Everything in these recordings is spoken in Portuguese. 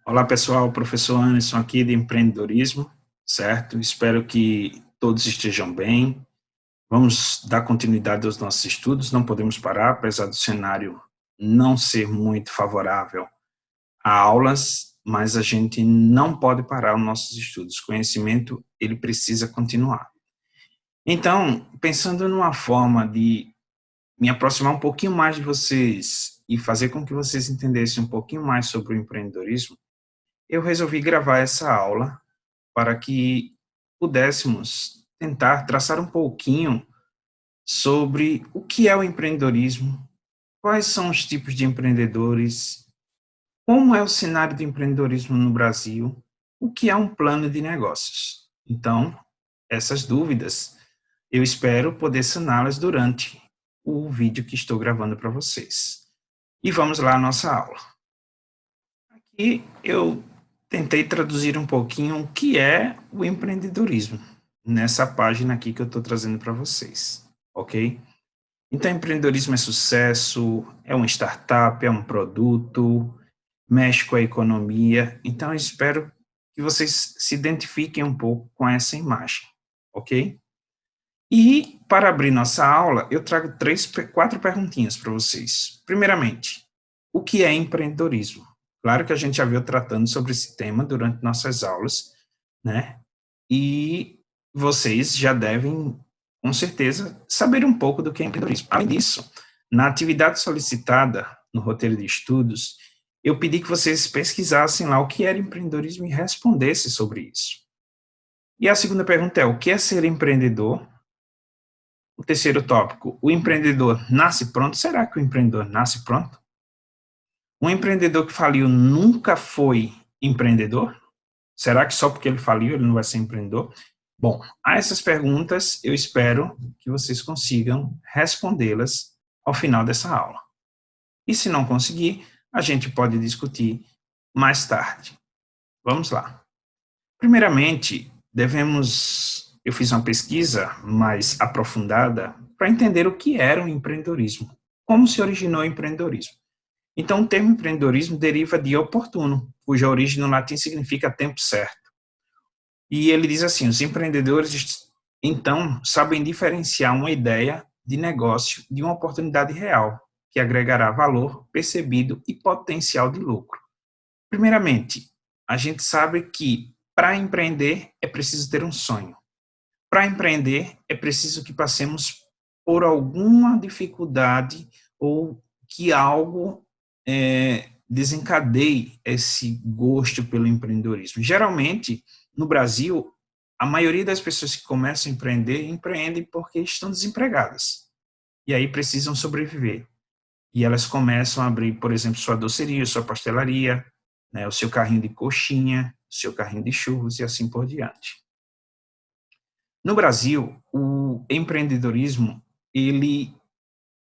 Olá pessoal, professor Anderson aqui de empreendedorismo, certo? Espero que todos estejam bem. Vamos dar continuidade aos nossos estudos, não podemos parar, apesar do cenário não ser muito favorável a aulas, mas a gente não pode parar os nossos estudos. O conhecimento, ele precisa continuar. Então, pensando numa forma de me aproximar um pouquinho mais de vocês e fazer com que vocês entendessem um pouquinho mais sobre o empreendedorismo, eu resolvi gravar essa aula para que pudéssemos tentar traçar um pouquinho sobre o que é o empreendedorismo, quais são os tipos de empreendedores, como é o cenário de empreendedorismo no Brasil, o que é um plano de negócios. Então, essas dúvidas, eu espero poder saná-las durante o vídeo que estou gravando para vocês. E vamos lá à nossa aula. Aqui eu tentei traduzir um pouquinho o que é o empreendedorismo nessa página aqui que eu estou trazendo para vocês, ok? Então, empreendedorismo é sucesso, é uma startup, é um produto, mexe com a economia. Então, eu espero que vocês se identifiquem um pouco com essa imagem, ok? E, para abrir nossa aula, eu trago quatro perguntinhas para vocês. Primeiramente, o que é empreendedorismo? Claro que a gente já veio tratando sobre esse tema durante nossas aulas, né? E vocês já devem, com certeza, saber um pouco do que é empreendedorismo. Além disso, na atividade solicitada no roteiro de estudos, eu pedi que vocês pesquisassem lá o que era empreendedorismo e respondessem sobre isso. E a segunda pergunta é: o que é ser empreendedor? O terceiro tópico: o empreendedor nasce pronto? Será que o empreendedor nasce pronto? Um empreendedor que faliu nunca foi empreendedor? Será que só porque ele faliu ele não vai ser empreendedor? Bom, a essas perguntas eu espero que vocês consigam respondê-las ao final dessa aula. E se não conseguir, a gente pode discutir mais tarde. Vamos lá. Primeiramente, eu fiz uma pesquisa mais aprofundada para entender o que era o empreendedorismo, como se originou o empreendedorismo. Então, o termo empreendedorismo deriva de oportuno, cuja origem no latim significa tempo certo. E ele diz assim: os empreendedores, então, sabem diferenciar uma ideia de negócio de uma oportunidade real, que agregará valor percebido e potencial de lucro. Primeiramente, a gente sabe que para empreender é preciso ter um sonho. Para empreender é preciso que passemos por alguma dificuldade ou que algo desencadeie esse gosto pelo empreendedorismo. Geralmente, no Brasil, a maioria das pessoas que começam a empreender, empreendem porque estão desempregadas. E aí precisam sobreviver. E elas começam a abrir, por exemplo, sua doceria, sua pastelaria, né, o seu carrinho de coxinha, o seu carrinho de churros e assim por diante. No Brasil, o empreendedorismo, ele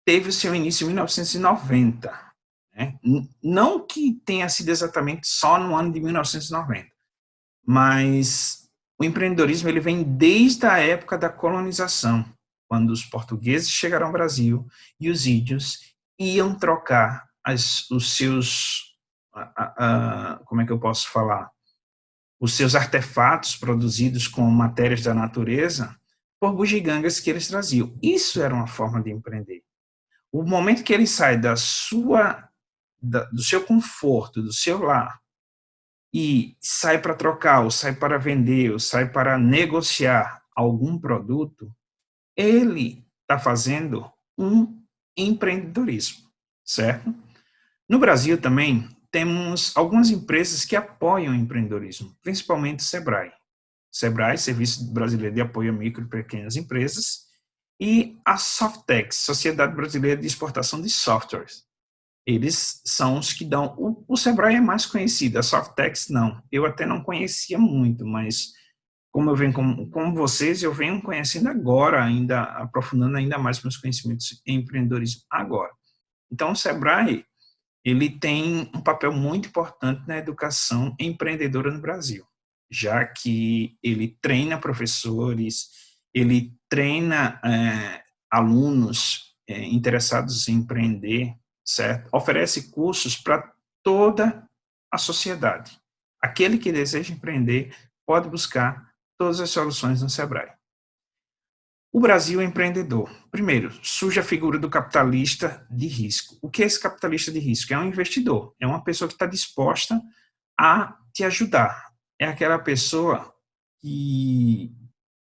teve o seu início em 1990. Né? Não que tenha sido exatamente só no ano de 1990, mas o empreendedorismo ele vem desde a época da colonização, quando os portugueses chegaram ao Brasil e os índios iam trocar os seus, como é que eu posso falar, os seus artefatos produzidos com matérias da natureza por bugigangas que eles traziam. Isso era uma forma de empreender. O momento que ele sai do seu conforto, do seu lar, e sai para trocar, ou sai para vender, ou sai para negociar algum produto, ele está fazendo um empreendedorismo, certo? No Brasil também temos algumas empresas que apoiam o empreendedorismo, principalmente o Sebrae. Sebrae, Serviço Brasileiro de Apoio a Micro e Pequenas Empresas, e a Softex, Sociedade Brasileira de Exportação de Softwares. Eles são os que dão. O Sebrae é mais conhecido, a Softex não. Eu até não conhecia muito, mas como eu venho como vocês, eu venho conhecendo agora, ainda aprofundando ainda mais meus conhecimentos em empreendedorismo agora. Então, o Sebrae, ele tem um papel muito importante na educação empreendedora no Brasil, já que ele treina professores, ele treina alunos interessados em empreender, certo? Oferece cursos para toda a sociedade. Aquele que deseja empreender pode buscar todas as soluções no Sebrae. O Brasil é empreendedor. Primeiro, surge a figura do capitalista de risco. O que é esse capitalista de risco? É um investidor, é uma pessoa que está disposta a te ajudar. É aquela pessoa que,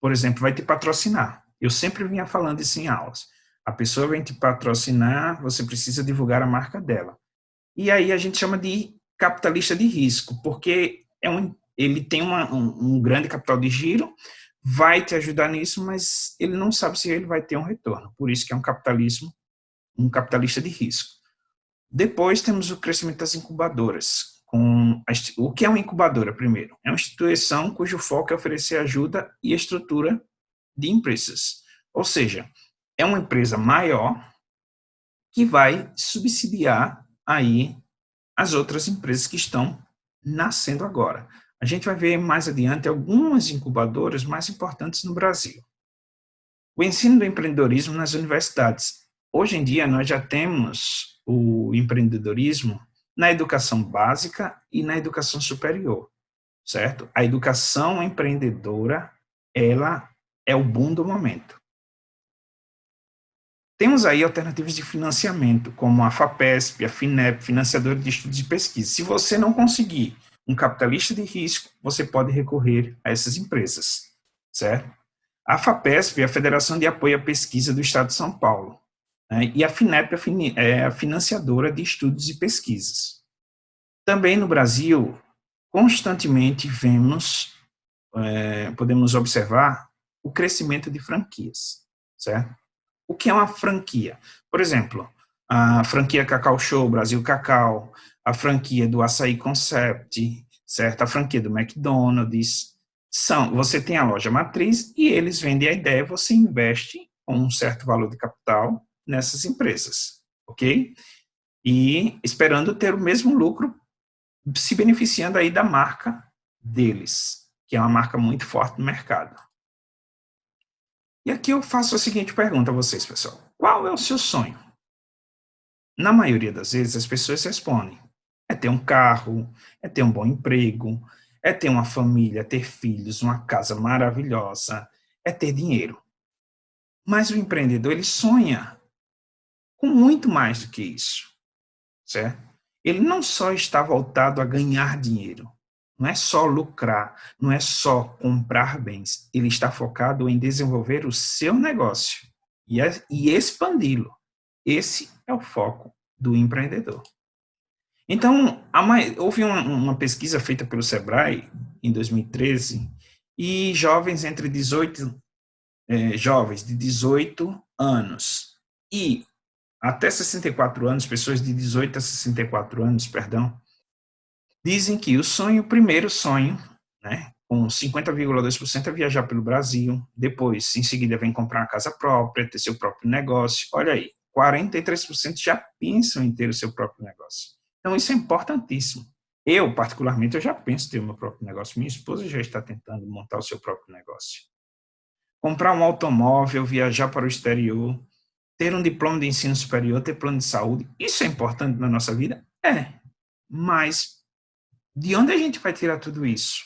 por exemplo, vai te patrocinar. Eu sempre vinha falando isso em aulas. A pessoa vem te patrocinar, você precisa divulgar a marca dela. E aí a gente chama de capitalista de risco, porque ele tem um grande capital de giro, vai te ajudar nisso, mas ele não sabe se ele vai ter um retorno. Por isso que é um capitalista de risco. Depois temos o crescimento das incubadoras. O que é uma incubadora, primeiro? É uma instituição cujo foco é oferecer ajuda e estrutura de empresas. Ou seja, é uma empresa maior que vai subsidiar aí as outras empresas que estão nascendo agora. A gente vai ver mais adiante algumas incubadoras mais importantes no Brasil. O ensino do empreendedorismo nas universidades. Hoje em dia, nós já temos o empreendedorismo na educação básica e na educação superior, certo? A educação empreendedora, ela é o boom do momento. Temos aí alternativas de financiamento, como a FAPESP, a FINEP, financiadora de estudos e pesquisa. Se você não conseguir um capitalista de risco, você pode recorrer a essas empresas, certo? A FAPESP é a Federação de Apoio à Pesquisa do Estado de São Paulo, né? E a FINEP é a financiadora de estudos e pesquisas. Também no Brasil, constantemente podemos observar o crescimento de franquias, certo? O que é uma franquia? Por exemplo, a franquia Cacau Show, Brasil Cacau, a franquia do Açaí Concept, certo? A franquia do McDonald's. Você tem a loja matriz e eles vendem a ideia, você investe com um certo valor de capital nessas empresas, ok? E esperando ter o mesmo lucro, se beneficiando aí da marca deles, que é uma marca muito forte no mercado. E aqui eu faço a seguinte pergunta a vocês, pessoal. Qual é o seu sonho? Na maioria das vezes, as pessoas respondem: é ter um carro, é ter um bom emprego, é ter uma família, ter filhos, uma casa maravilhosa, é ter dinheiro. Mas o empreendedor, ele sonha com muito mais do que isso, certo? Ele não só está voltado a ganhar dinheiro, não é só lucrar, não é só comprar bens, ele está focado em desenvolver o seu negócio e expandi-lo. Esse é o foco do empreendedor. Então, houve uma pesquisa feita pelo Sebrae em 2013 e jovens jovens de 18 anos e até 64 anos, pessoas de 18 a 64 anos, perdão, dizem que o primeiro sonho, né, com 50,2% é viajar pelo Brasil, depois, em seguida, vem comprar uma casa própria, ter seu próprio negócio. Olha aí, 43% já pensam em ter o seu próprio negócio. Então, isso é importantíssimo. Eu, particularmente, eu já penso em ter o meu próprio negócio. Minha esposa já está tentando montar o seu próprio negócio. Comprar um automóvel, viajar para o exterior, ter um diploma de ensino superior, ter plano de saúde, isso é importante na nossa vida? É, mas de onde a gente vai tirar tudo isso?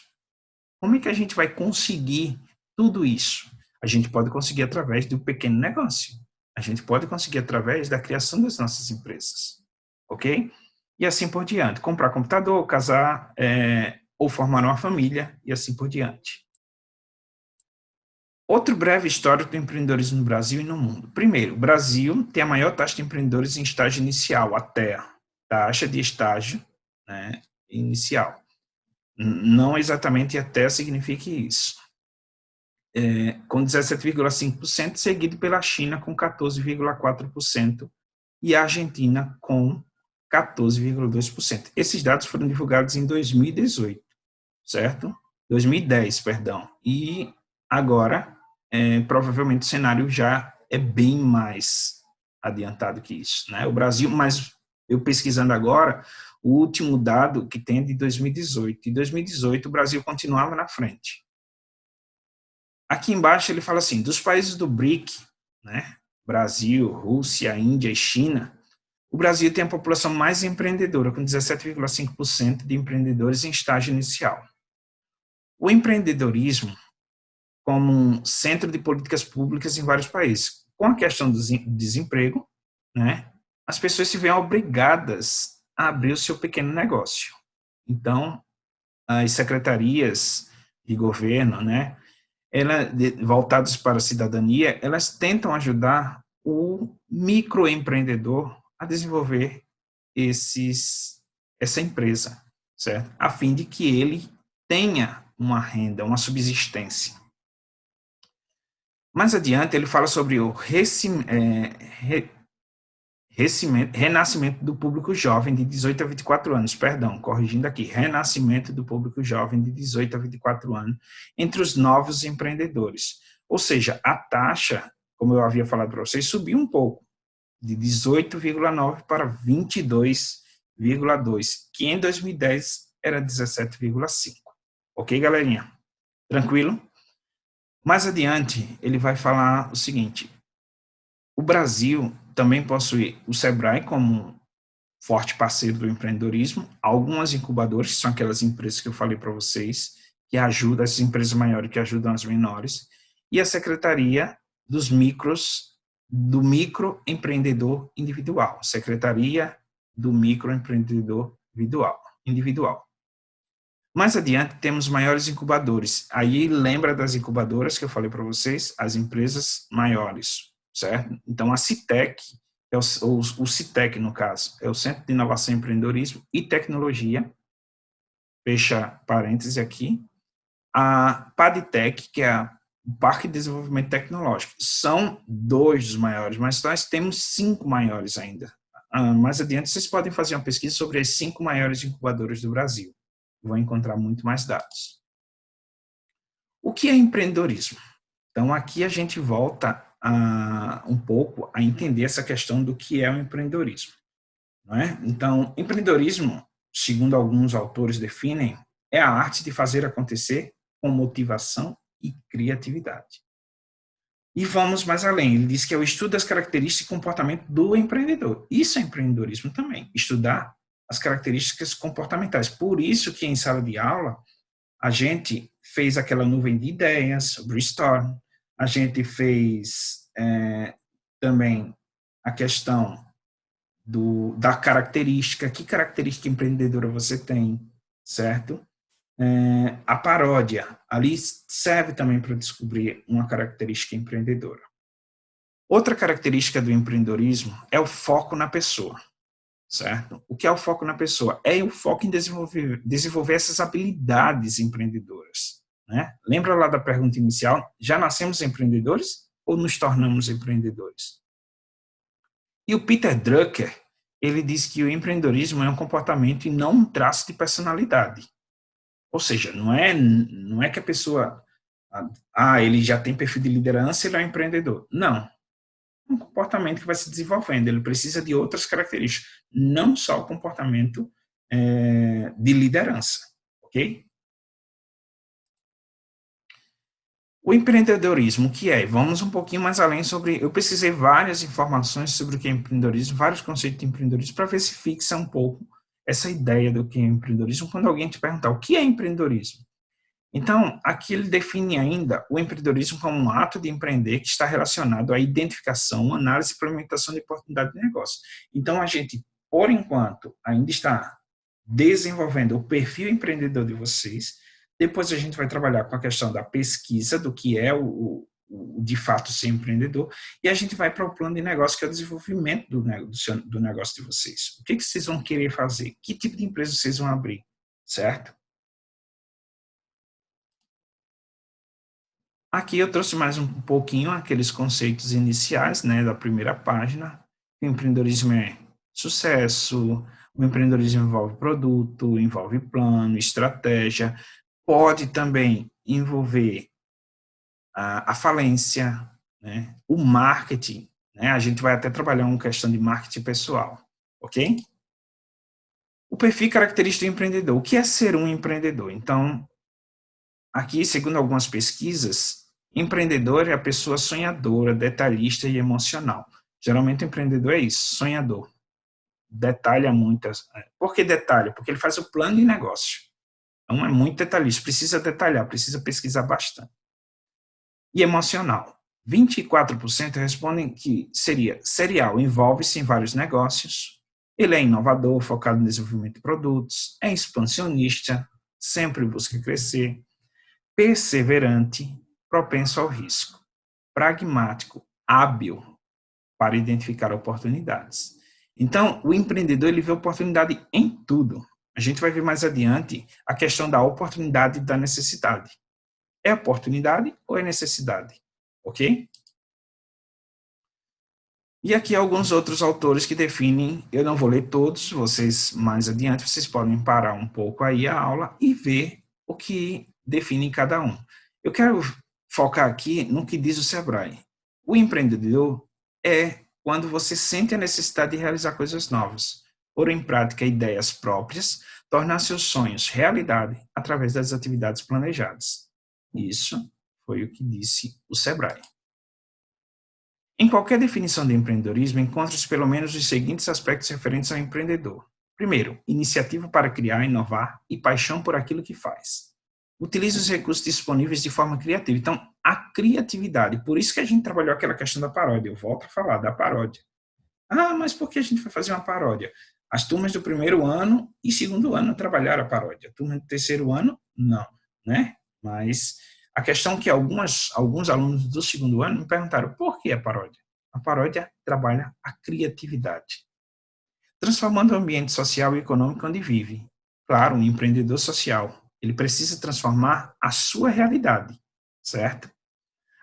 Como é que a gente vai conseguir tudo isso? A gente pode conseguir através do pequeno negócio. A gente pode conseguir através da criação das nossas empresas. Ok? E assim por diante. Comprar computador, casar, ou formar uma família, e assim por diante. Outro breve histórico do empreendedorismo no Brasil e no mundo. Primeiro, o Brasil tem a maior taxa de empreendedores em estágio inicial, a TEA, taxa de estágio, né, inicial. Não exatamente até significa isso. Com 17,5%, seguido pela China com 14,4% e a Argentina com 14,2%. Esses dados foram divulgados em 2018, certo? 2010, perdão. E agora, provavelmente o cenário já é bem mais adiantado que isso, né? O Brasil, mas eu pesquisando agora, o último dado que tem é de 2018. Em 2018, o Brasil continuava na frente. Aqui embaixo ele fala assim, dos países do BRIC, né, Brasil, Rússia, Índia e China, O Brasil tem a população mais empreendedora, com 17,5% de empreendedores em estágio inicial. O empreendedorismo como um centro de políticas públicas em vários países. Com a questão do desemprego, né, as pessoas se veem obrigadas a abrir o seu pequeno negócio. Então, as secretarias de governo, né, voltadas para a cidadania, elas tentam ajudar o microempreendedor a desenvolver essa empresa, certo? A fim de que ele tenha uma renda, uma subsistência. Mais adiante, ele fala sobre o renascimento do público jovem de 18 a 24 anos, corrigindo aqui, renascimento do público jovem de 18 a 24 anos entre os novos empreendedores. Ou seja, a taxa, como eu havia falado para vocês, subiu um pouco, de 18,9 para 22,2, que em 2010 era 17,5. Ok, galerinha? Tranquilo? Mais adiante, ele vai falar o seguinte: o Brasil também possui o Sebrae como forte parceiro do empreendedorismo, algumas incubadoras, que são aquelas empresas que eu falei para vocês, que ajudam, as empresas maiores que ajudam as menores, e a Secretaria do Microempreendedor Individual, Secretaria do Microempreendedor Individual. Mais adiante, temos maiores incubadores. Aí, lembra das incubadoras que eu falei para vocês? As empresas maiores, certo? Então, a CITEC, o CITEC, no caso, é o Centro de Inovação, Empreendedorismo e Tecnologia, fecha parêntese aqui. A PADTEC, que é o Parque de Desenvolvimento Tecnológico, são 2 dos maiores, mas nós temos 5 maiores ainda. Mais adiante, vocês podem fazer uma pesquisa sobre as 5 maiores incubadoras do Brasil. Vão encontrar muito mais dados. O que é empreendedorismo? Então, aqui a gente volta um pouco a entender essa questão do que é o empreendedorismo. Não é? Então, empreendedorismo, segundo alguns autores definem, é a arte de fazer acontecer com motivação e criatividade. E vamos mais além, ele diz que é o estudo das características e comportamento do empreendedor. Isso é empreendedorismo também, estudar as características comportamentais. Por isso que em sala de aula, a gente fez aquela nuvem de ideias, o brainstorm, a gente fez também a questão da característica, que característica empreendedora você tem, certo? A paródia, ali serve também para descobrir uma característica empreendedora. Outra característica do empreendedorismo é o foco na pessoa. Certo? O que é o foco na pessoa? É o foco em desenvolver essas habilidades empreendedoras. Né? Lembra lá da pergunta inicial? Já nascemos empreendedores ou nos tornamos empreendedores? E o Peter Drucker, ele diz que o empreendedorismo é um comportamento e não um traço de personalidade. Ou seja, não é que a pessoa, ele já tem perfil de liderança, ele é um empreendedor. Não. Um comportamento que vai se desenvolvendo, ele precisa de outras características, não só o comportamento de liderança, ok? O empreendedorismo, o que é? Vamos um pouquinho mais além sobre, eu pesquisei várias informações sobre o que é empreendedorismo, vários conceitos de empreendedorismo, para ver se fixa um pouco essa ideia do que é empreendedorismo, quando alguém te perguntar o que é empreendedorismo. Então, aqui ele define ainda o empreendedorismo como um ato de empreender que está relacionado à identificação, análise e implementação de oportunidade de negócio. Então, a gente, por enquanto, ainda está desenvolvendo o perfil empreendedor de vocês. Depois a gente vai trabalhar com a questão da pesquisa, do que é o de fato ser empreendedor, e a gente vai para o plano de negócio, que é o desenvolvimento do negócio de vocês. O que vocês vão querer fazer? Que tipo de empresa vocês vão abrir? Certo? Aqui eu trouxe mais um pouquinho aqueles conceitos iniciais, né, da primeira página. O empreendedorismo é sucesso, o empreendedorismo envolve produto, envolve plano, estratégia, pode também envolver a falência, né, o marketing, né, a gente vai até trabalhar uma questão de marketing pessoal, ok? O perfil característico do empreendedor. O que é ser um empreendedor? Então, aqui, segundo algumas pesquisas, empreendedor é a pessoa sonhadora, detalhista e emocional. Geralmente, o empreendedor é isso, sonhador. detalha muitas. Por que detalha? Porque ele faz o plano de negócio. Então, é muito detalhista, precisa detalhar, precisa pesquisar bastante. E emocional. 24% respondem que seria serial, envolve-se em vários negócios, ele é inovador, focado no desenvolvimento de produtos, é expansionista, sempre busca crescer, perseverante, propenso ao risco, pragmático, hábil para identificar oportunidades. Então, o empreendedor ele vê oportunidade em tudo. A gente vai ver mais adiante a questão da oportunidade e da necessidade. É oportunidade ou é necessidade? Ok? E aqui alguns outros autores que definem, eu não vou ler todos, vocês mais adiante, vocês podem parar um pouco aí a aula e ver o que define cada um. Eu quero focar aqui no que diz o Sebrae. O empreendedor é quando você sente a necessidade de realizar coisas novas, pôr em prática ideias próprias, tornar seus sonhos realidade através das atividades planejadas. Isso foi o que disse o Sebrae. Em qualquer definição de empreendedorismo, encontra-se pelo menos os seguintes aspectos referentes ao empreendedor. Primeiro, iniciativa para criar, inovar e paixão por aquilo que faz. Utiliza os recursos disponíveis de forma criativa. Então, a criatividade, por isso que a gente trabalhou aquela questão da paródia, eu volto a falar da paródia. Ah, mas por que a gente vai fazer uma paródia? As turmas do primeiro ano e segundo ano trabalharam a paródia. A turma do terceiro ano, não, né? Mas a questão é que alguns alunos do segundo ano me perguntaram por que a paródia? A paródia trabalha a criatividade, transformando o ambiente social e econômico onde vive. Claro, um empreendedor social, ele precisa transformar a sua realidade, certo?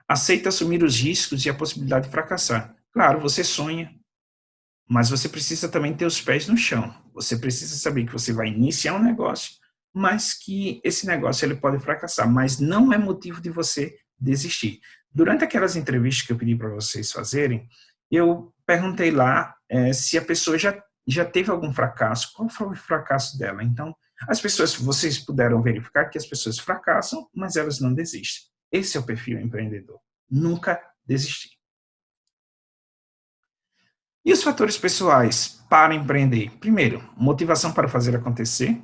Aceita assumir os riscos e a possibilidade de fracassar. Claro, você sonha, mas você precisa também ter os pés no chão. Você precisa saber que você vai iniciar um negócio, mas que esse negócio ele pode fracassar, mas não é motivo de você desistir. Durante aquelas entrevistas que eu pedi para vocês fazerem, eu perguntei lá se a pessoa já teve algum fracasso, qual foi o fracasso dela. Então, as pessoas, vocês puderam verificar que as pessoas fracassam, mas elas não desistem. Esse é o perfil empreendedor. Nunca desistir. E os fatores pessoais para empreender? Primeiro, motivação para fazer acontecer,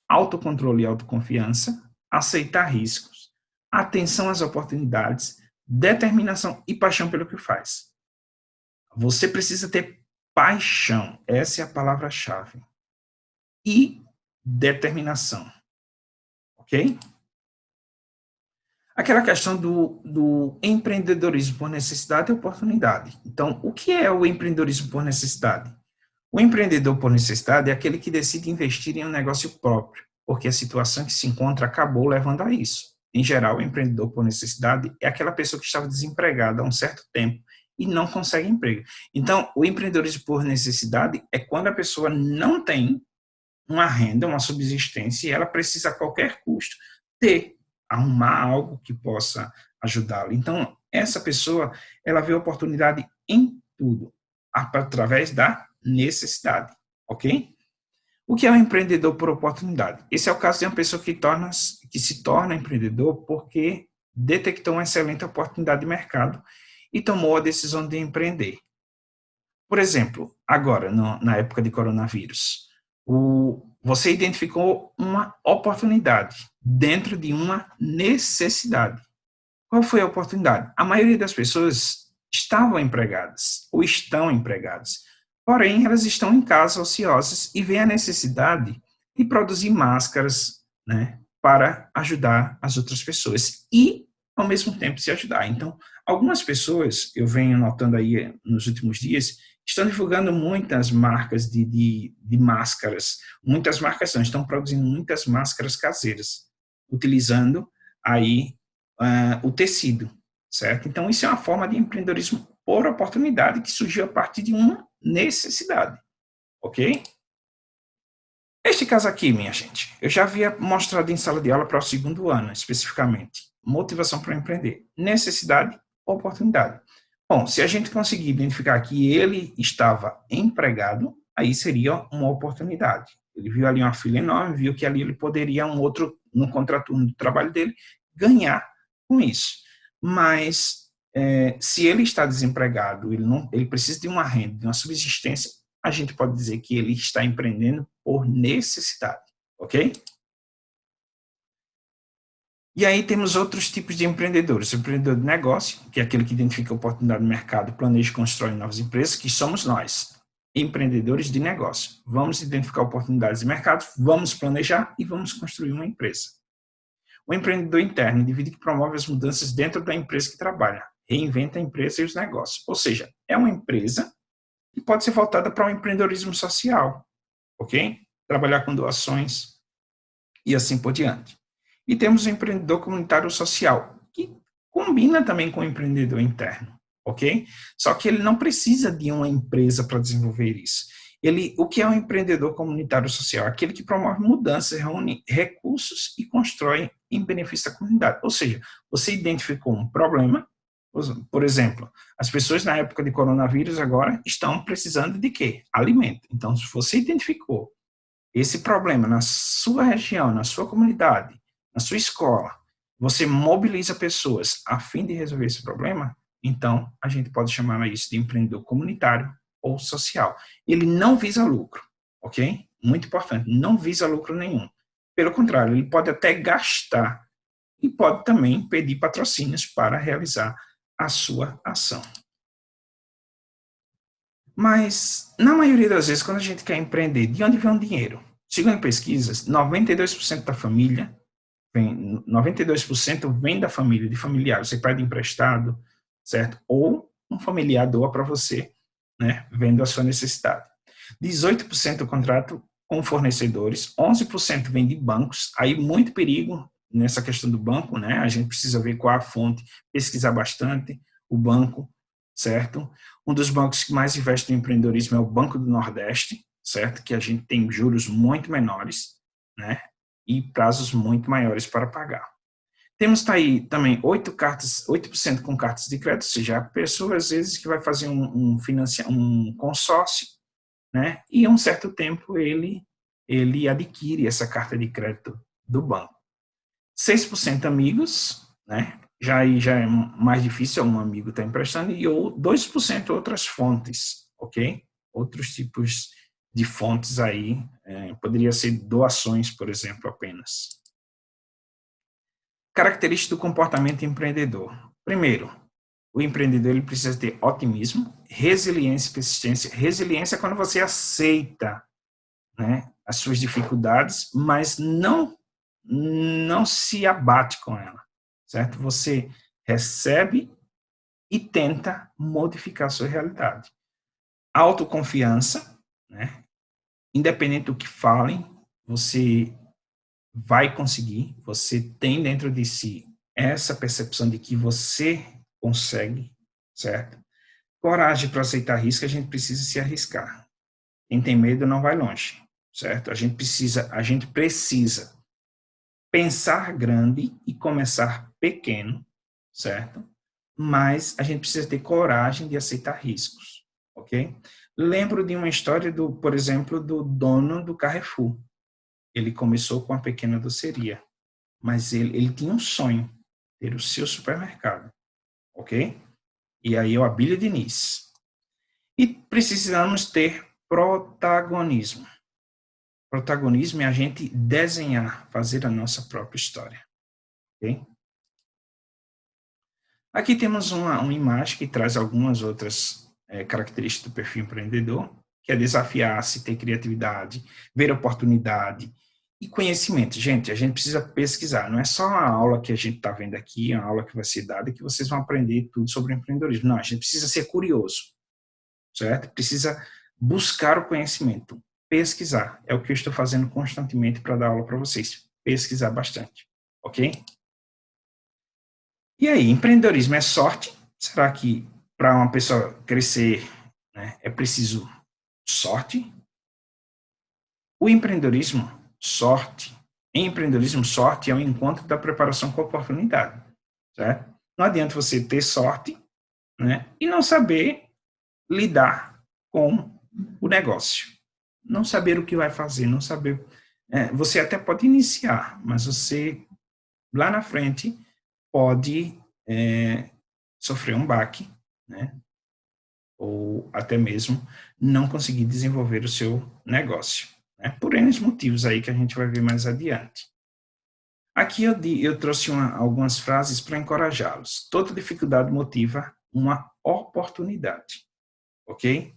autocontrole e autoconfiança, aceitar riscos, atenção às oportunidades, determinação e paixão pelo que faz. Você precisa ter paixão, essa é a palavra-chave. E determinação. Ok? Aquela questão do empreendedorismo por necessidade e oportunidade. Então, o que é o empreendedorismo por necessidade? O empreendedor por necessidade é aquele que decide investir em um negócio próprio, porque a situação que se encontra acabou levando a isso. Em geral, o empreendedor por necessidade é aquela pessoa que estava desempregada há um certo tempo e não consegue emprego. Então, o empreendedorismo por necessidade é quando a pessoa não tem uma renda, uma subsistência, e ela precisa a qualquer custo arrumar algo que possa ajudá-la. Então, essa pessoa, ela vê oportunidade em tudo, através da necessidade, ok? O que é um empreendedor por oportunidade? Esse é o caso de uma pessoa que se torna empreendedor porque detectou uma excelente oportunidade de mercado e tomou a decisão de empreender. Por exemplo, agora, na época de coronavírus, você identificou uma oportunidade dentro de uma necessidade. Qual foi a oportunidade? A maioria das pessoas estavam empregadas ou estão empregadas, porém elas estão em casa ociosas e vêem a necessidade de produzir máscaras, né, para ajudar as outras pessoas e, ao mesmo tempo, se ajudar. Então, algumas pessoas, eu venho notando aí nos últimos dias, estão divulgando muitas marcas de máscaras. Muitas marcas estão produzindo muitas máscaras caseiras, utilizando aí o tecido, certo? Então, isso é uma forma de empreendedorismo por oportunidade que surgiu a partir de uma necessidade, ok? Este caso aqui, minha gente, eu já havia mostrado em sala de aula para o segundo ano, especificamente. Motivação para empreender. Necessidade, oportunidade. Bom, se a gente conseguir identificar que ele estava empregado, aí seria uma oportunidade. Ele viu ali uma fila enorme, viu que ali ele poderia, no contraturno do trabalho dele, ganhar com isso. Mas, se ele está desempregado, ele precisa de uma renda, de uma subsistência, a gente pode dizer que ele está empreendendo por necessidade, ok? E aí temos outros tipos de empreendedores. O empreendedor de negócio, que é aquele que identifica a oportunidade no mercado, planeja e constrói novas empresas, que somos nós, empreendedores de negócio. Vamos identificar oportunidades de mercado, vamos planejar e vamos construir uma empresa. O empreendedor interno, indivíduo que promove as mudanças dentro da empresa que trabalha, reinventa a empresa e os negócios. Ou seja, é uma empresa que pode ser voltada para o empreendedorismo social, ok? Trabalhar com doações e assim por diante. E temos o empreendedor comunitário social, que combina também com o empreendedor interno, ok? Só que ele não precisa de uma empresa para desenvolver isso. O que é um empreendedor comunitário social? Aquele que promove mudanças, reúne recursos e constrói em benefício da comunidade. Ou seja, você identificou um problema, por exemplo, as pessoas na época de coronavírus agora estão precisando de quê? Alimento. Então, se você identificou esse problema na sua região, na sua comunidade, na sua escola, você mobiliza pessoas a fim de resolver esse problema, então a gente pode chamar isso de empreendedor comunitário ou social. Ele não visa lucro, ok? Muito importante, não visa lucro nenhum. Pelo contrário, ele pode até gastar e pode também pedir patrocínios para realizar a sua ação. Mas, na maioria das vezes, quando a gente quer empreender, de onde vem o dinheiro? Segundo pesquisas, 92% da família, 92% vem da família, de familiar. Você pede emprestado, certo? Ou um familiar doa para você, né, vendo a sua necessidade. 18% o contrato com fornecedores, 11% vem de bancos, aí muito perigo nessa questão do banco, né? A gente precisa ver qual a fonte, pesquisar bastante o banco, certo? Um dos bancos que mais investe no empreendedorismo é o Banco do Nordeste, certo? Que a gente tem juros muito menores, né? E prazos muito maiores para pagar. Temos aí também 8% com cartas de crédito, ou seja, a pessoa às vezes que vai fazer um consórcio, né? E a um certo tempo ele adquire essa carta de crédito do banco. 6% amigos, né? Já é mais difícil um amigo estar emprestando, e 2% outras fontes, ok? Outros tipos de fontes aí, poderia ser doações, por exemplo, apenas. Característica do comportamento empreendedor. Primeiro, o empreendedor ele precisa ter otimismo, resiliência e persistência. Resiliência é quando você aceita, né, as suas dificuldades, mas não se abate com ela, certo? Você recebe e tenta modificar a sua realidade. Autoconfiança, né? Independente do que falem, você vai conseguir, você tem dentro de si essa percepção de que você consegue, certo? Coragem para aceitar risco, a gente precisa se arriscar. Quem tem medo não vai longe, certo? A gente precisa pensar grande e começar pequeno, certo? Mas a gente precisa ter coragem de aceitar riscos, ok? Lembro de uma história por exemplo, do dono do Carrefour. Ele começou com uma pequena doceria, mas ele tinha um sonho, ter o seu supermercado, ok? E aí é o Abílio Diniz. E precisamos ter protagonismo. Protagonismo é a gente desenhar, fazer a nossa própria história, ok? Aqui temos uma imagem que traz algumas outras características do perfil empreendedor, que é desafiar-se, ter criatividade, ver oportunidade e conhecimento. Gente, a gente precisa pesquisar, não é só a aula que a gente está vendo aqui, a aula que vai ser dada, que vocês vão aprender tudo sobre empreendedorismo. Não, a gente precisa ser curioso, certo? Precisa buscar o conhecimento, pesquisar. É o que eu estou fazendo constantemente para dar aula para vocês. Pesquisar bastante, ok? E aí, empreendedorismo é sorte? Será que para uma pessoa crescer, né, é preciso sorte? O empreendedorismo, sorte. Em empreendedorismo, sorte é o encontro da preparação com a oportunidade, certo? Não adianta você ter sorte, né, e não saber lidar com o negócio. Não saber o que vai fazer, não saber... você até pode iniciar, mas você, lá na frente, pode sofrer um baque, né? Ou até mesmo não conseguir desenvolver o seu negócio, né? Por N motivos aí que a gente vai ver mais adiante. Aqui eu trouxe algumas frases para encorajá-los. Toda dificuldade motiva uma oportunidade, ok?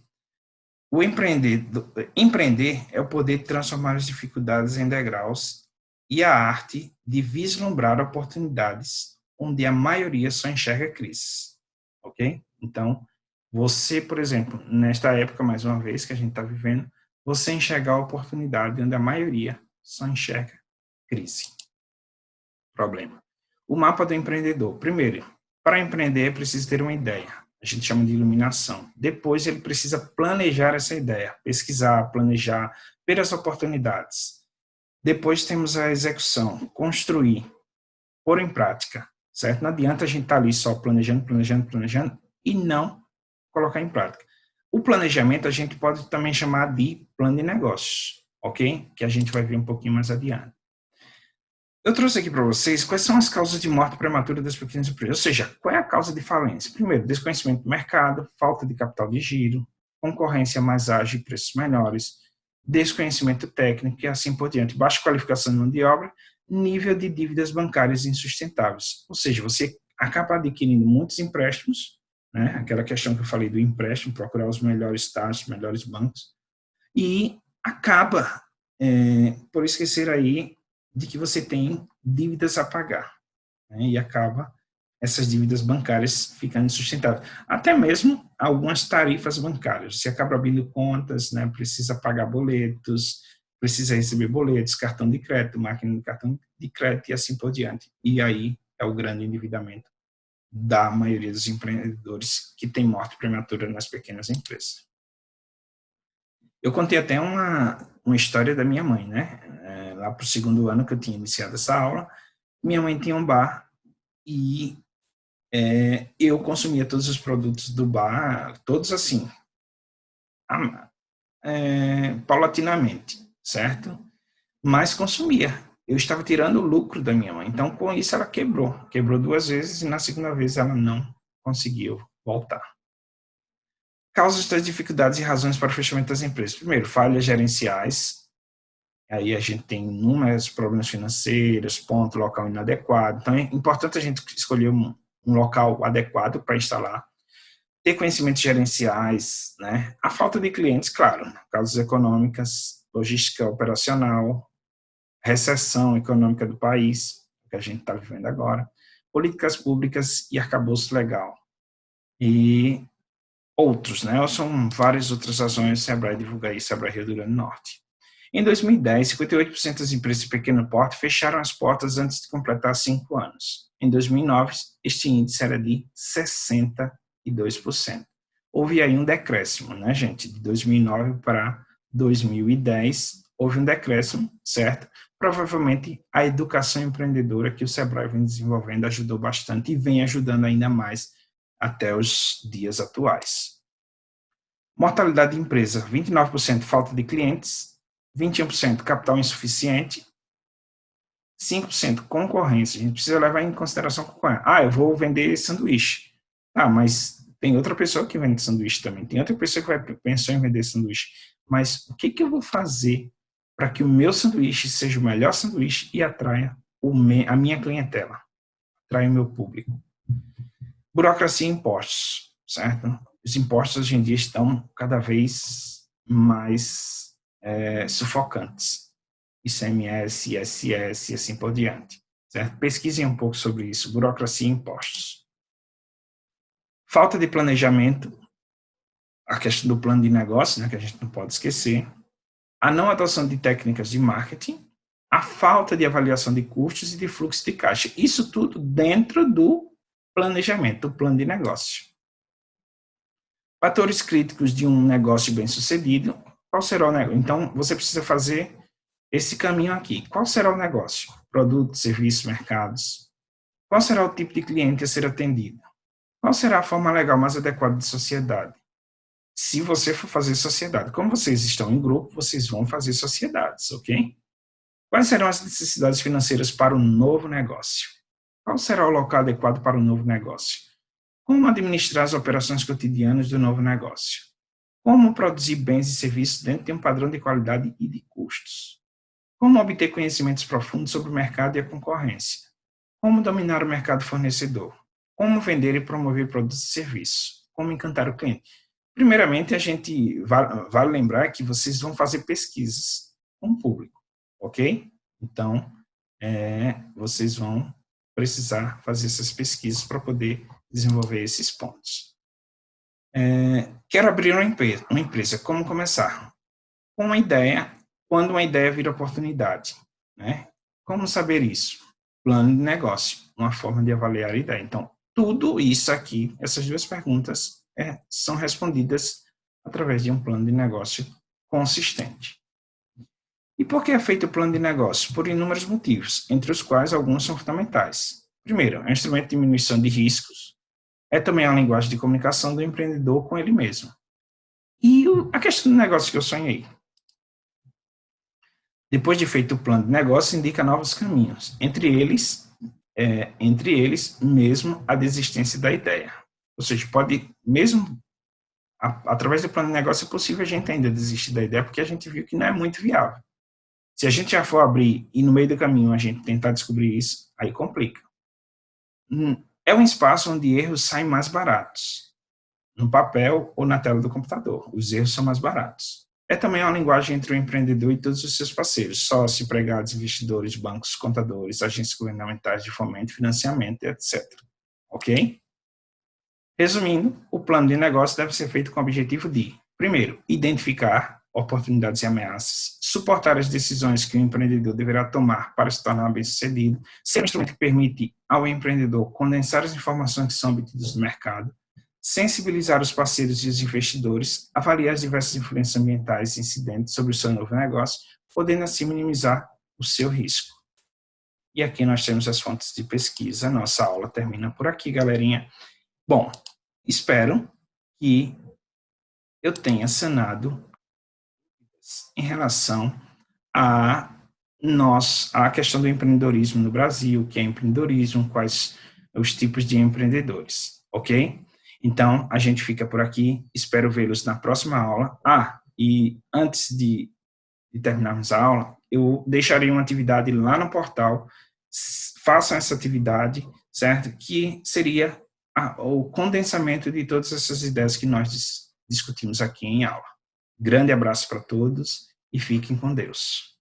Empreender é o poder de transformar as dificuldades em degraus e a arte de vislumbrar oportunidades onde a maioria só enxerga crises, ok? Então, você, por exemplo, nesta época, mais uma vez, que a gente está vivendo, você enxergar a oportunidade onde a maioria só enxerga crise, problema. O mapa do empreendedor. Primeiro, para empreender é preciso ter uma ideia. A gente chama de iluminação. Depois, ele precisa planejar essa ideia, pesquisar, planejar, ver as oportunidades. Depois, temos a execução, construir, pôr em prática, certo? Não adianta a gente estar ali só planejando e não colocar em prática. O planejamento a gente pode também chamar de plano de negócios, ok? Que a gente vai ver um pouquinho mais adiante. Eu trouxe aqui para vocês quais são as causas de morte prematura das pequenas empresas, ou seja, qual é a causa de falência? Primeiro, desconhecimento do mercado, falta de capital de giro, concorrência mais ágil e preços melhores, desconhecimento técnico e assim por diante, baixa qualificação de mão de obra, nível de dívidas bancárias insustentáveis. Ou seja, você acaba adquirindo muitos empréstimos, né? Aquela questão que eu falei do empréstimo, procurar os melhores taxas, os melhores bancos, e acaba por esquecer aí de que você tem dívidas a pagar, né? E acaba essas dívidas bancárias ficando insustentáveis. Até mesmo algumas tarifas bancárias. Você acaba abrindo contas, né? Precisa pagar boletos, precisa receber boletos, cartão de crédito, máquina de cartão de crédito e assim por diante. E aí é o grande endividamento da maioria dos empreendedores que tem morte prematura nas pequenas empresas. Eu contei até uma história da minha mãe, né? Lá para o segundo ano que eu tinha iniciado essa aula, minha mãe tinha um bar e eu consumia todos os produtos do bar, todos assim, paulatinamente, certo? Mas consumia. Eu estava tirando o lucro da minha mãe. Então, com isso, ela quebrou. Quebrou 2 vezes e na segunda vez ela não conseguiu voltar. Causas das dificuldades e razões para o fechamento das empresas. Primeiro, falhas gerenciais. Aí a gente tem inúmeros problemas financeiros, ponto, local inadequado. Então, é importante a gente escolher um local adequado para instalar. Ter conhecimentos gerenciais, né? A falta de clientes, claro, causas econômicas, logística operacional, recessão econômica do país, que a gente está vivendo agora, políticas públicas e arcabouço legal. E outros, né? São várias outras razões, Sebrae divulga aí, Sebrae Rio Grande do Norte. Em 2010, 58% das empresas de pequeno porte fecharam as portas antes de completar 5 anos. Em 2009, este índice era de 62%. Houve aí um decréscimo, né, gente? De 2009 para 2010, houve um decréscimo, certo? Provavelmente a educação empreendedora que o Sebrae vem desenvolvendo ajudou bastante e vem ajudando ainda mais até os dias atuais. Mortalidade de empresa, 29% falta de clientes, 21% capital insuficiente, 5% concorrência. A gente precisa levar em consideração a concorrência. Eu vou vender sanduíche. Mas tem outra pessoa que vende sanduíche também. Tem outra pessoa que vai pensar em vender sanduíche. Mas o que eu vou fazer para que o meu sanduíche seja o melhor sanduíche e atraia a minha clientela? Atraia o meu público. Burocracia e impostos, certo? Os impostos hoje em dia estão cada vez mais sufocantes. ICMS, ISS e assim por diante. Certo? Pesquisem um pouco sobre isso, burocracia e impostos. Falta de planejamento, a questão do plano de negócio, né, que a gente não pode esquecer. A não adoção de técnicas de marketing, a falta de avaliação de custos e de fluxo de caixa. Isso tudo dentro do planejamento, do plano de negócio. Fatores críticos de um negócio bem-sucedido. Qual será o negócio? Então, você precisa fazer esse caminho aqui. Qual será o negócio? Produtos, serviços, mercados. Qual será o tipo de cliente a ser atendido? Qual será a forma legal mais adequada de sociedade? Se você for fazer sociedade, como vocês estão em grupo, vocês vão fazer sociedades, ok? Quais serão as necessidades financeiras para o novo negócio? Qual será o local adequado para o novo negócio? Como administrar as operações cotidianas do novo negócio? Como produzir bens e serviços dentro de um padrão de qualidade e de custos. Como obter conhecimentos profundos sobre o mercado e a concorrência. Como dominar o mercado fornecedor. Como vender e promover produtos e serviços. Como encantar o cliente. Primeiramente, a gente vale lembrar que vocês vão fazer pesquisas com o público, ok? Então, vocês vão precisar fazer essas pesquisas para poder desenvolver esses pontos. Quero abrir uma empresa. Como começar? Com uma ideia, quando uma ideia vira oportunidade, né? Como saber isso? Plano de negócio, uma forma de avaliar a ideia. Então, tudo isso aqui, essas duas perguntas, são respondidas através de um plano de negócio consistente. E por que é feito o plano de negócio? Por inúmeros motivos, entre os quais alguns são fundamentais. Primeiro, é um instrumento de diminuição de riscos, é também a linguagem de comunicação do empreendedor com ele mesmo. E a questão do negócio que eu sonhei. Depois de feito o plano de negócio, indica novos caminhos, entre eles mesmo a desistência da ideia. Ou seja, pode, mesmo através do plano de negócio, é possível a gente ainda desistir da ideia, porque a gente viu que não é muito viável. Se a gente já for abrir e no meio do caminho a gente tentar descobrir isso, aí complica. É um espaço onde erros saem mais baratos, no papel ou na tela do computador. Os erros são mais baratos. É também uma linguagem entre o empreendedor e todos os seus parceiros, sócios, empregados, investidores, bancos, contadores, agências governamentais de fomento, financiamento, etc. Ok? Resumindo, o plano de negócio deve ser feito com o objetivo de, primeiro, identificar oportunidades e ameaças, suportar as decisões que o empreendedor deverá tomar para se tornar bem-sucedido, ser um instrumento que permite ao empreendedor condensar as informações que são obtidas no mercado, sensibilizar os parceiros e os investidores, avaliar as diversas influências ambientais e incidentes sobre o seu novo negócio, podendo assim minimizar o seu risco. E aqui nós temos as fontes de pesquisa. Nossa aula termina por aqui, galerinha. Bom, espero que eu tenha sanado em relação à questão do empreendedorismo no Brasil, o que é empreendedorismo, quais os tipos de empreendedores, ok? Então, a gente fica por aqui, espero vê-los na próxima aula. E antes de terminarmos a aula, eu deixarei uma atividade lá no portal, façam essa atividade, certo? Que seria o condensamento de todas essas ideias que nós discutimos aqui em aula. Grande abraço para todos e fiquem com Deus.